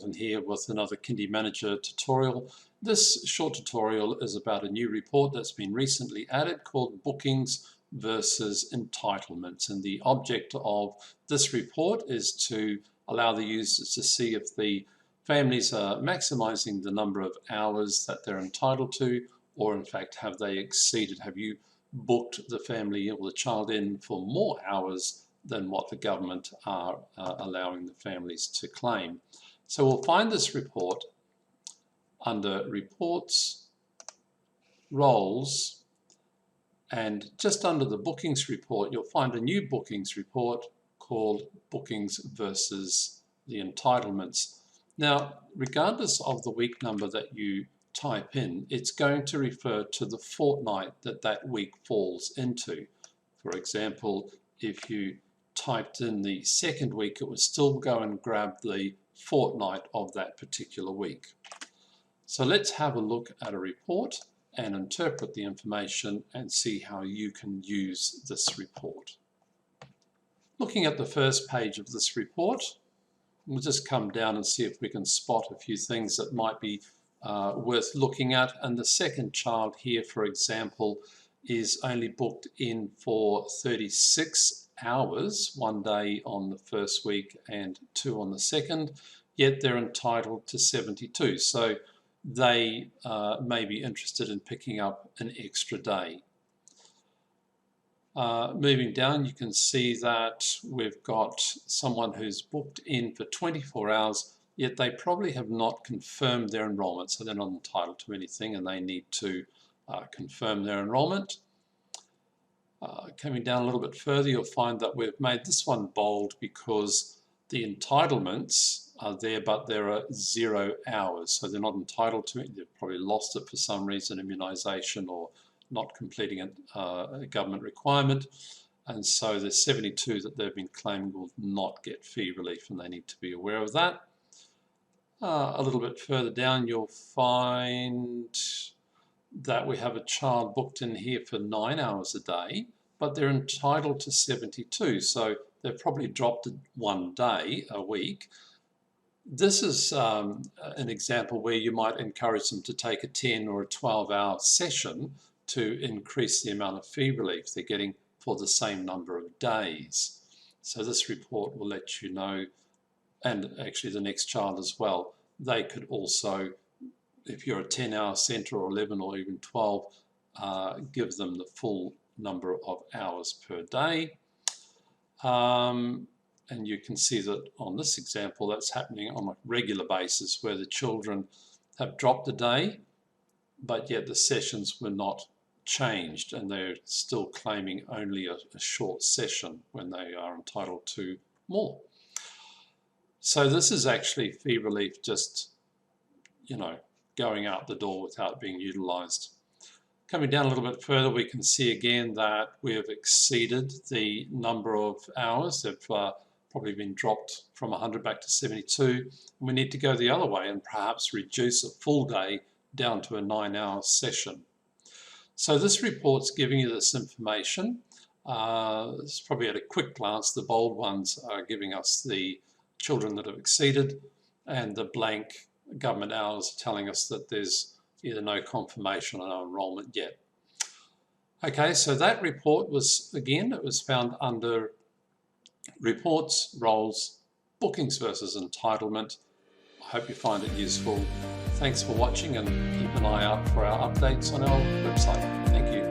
Hamilton here with another Kindy Manager tutorial. This short tutorial is about a new report that's been recently added called Bookings versus Entitlements, and the object of this report is to allow the users to see if the families are maximizing the number of hours that they're entitled to, or in fact have they exceeded. Have you booked the family or the child in for more hours than what the government are allowing the families to claim? So we'll find this report under Reports, Roles, and just under the Bookings report you'll find a new Bookings report called Bookings versus the Entitlements. Now, regardless of the week number that you type in, it's going to refer to the fortnight that that week falls into. For example, if you typed in the second week, it would still go and grab the fortnight of that particular week. So let's have a look at a report and interpret the information and see how you can use this report. Looking at the first page of this report, we'll just come down and see if we can spot a few things that might be worth looking at. And the second child here, for example, is only booked in for 36 hours, 1 day on the first week and 2 on the second, yet they're entitled to 72. So they may be interested in picking up an extra day. Moving down, you can see that we've got someone who's booked in for 24 hours, yet they probably have not confirmed their enrollment, so they're not entitled to anything and they need to confirm their enrollment. Coming down a little bit further, you'll find that we've made this one bold because the entitlements are there, but there are 0 hours, so they're not entitled to it. They've probably lost it for some reason, immunisation or not completing a government requirement, and so the 72 that they've been claiming will not get fee relief, and they need to be aware of that. A little bit further down, you'll find that we have a child booked in here for 9 hours a day, but they're entitled to 72, so they've probably dropped it 1 day a week. This is an example where you might encourage them to take a 10 or a 12-hour session to increase the amount of fee relief they're getting for the same number of days. So this report will let you know, and actually the next child as well, they could also, if you're a 10-hour centre or 11 or even 12, give them the full number of hours per day. And you can see that on this example that's happening on a regular basis where the children have dropped a day, but yet the sessions were not changed and they're still claiming only a short session when they are entitled to more. So this is actually fee relief just, you know, going out the door without being utilised. Coming down a little bit further, we can see again that we have exceeded the number of hours. They've probably been dropped from 100 back to 72. And we need to go the other way and perhaps reduce a full day down to a 9-hour session. So this report's giving you this information. It's probably at a quick glance, the bold ones are giving us the children that have exceeded, and the blank government hours are telling us that there's either no confirmation or no enrolment yet. Okay, so that report was, again, it was found under Reports, Roles, Bookings versus Entitlement. I hope you find it useful. Thanks for watching and keep an eye out for our updates on our website. Thank you.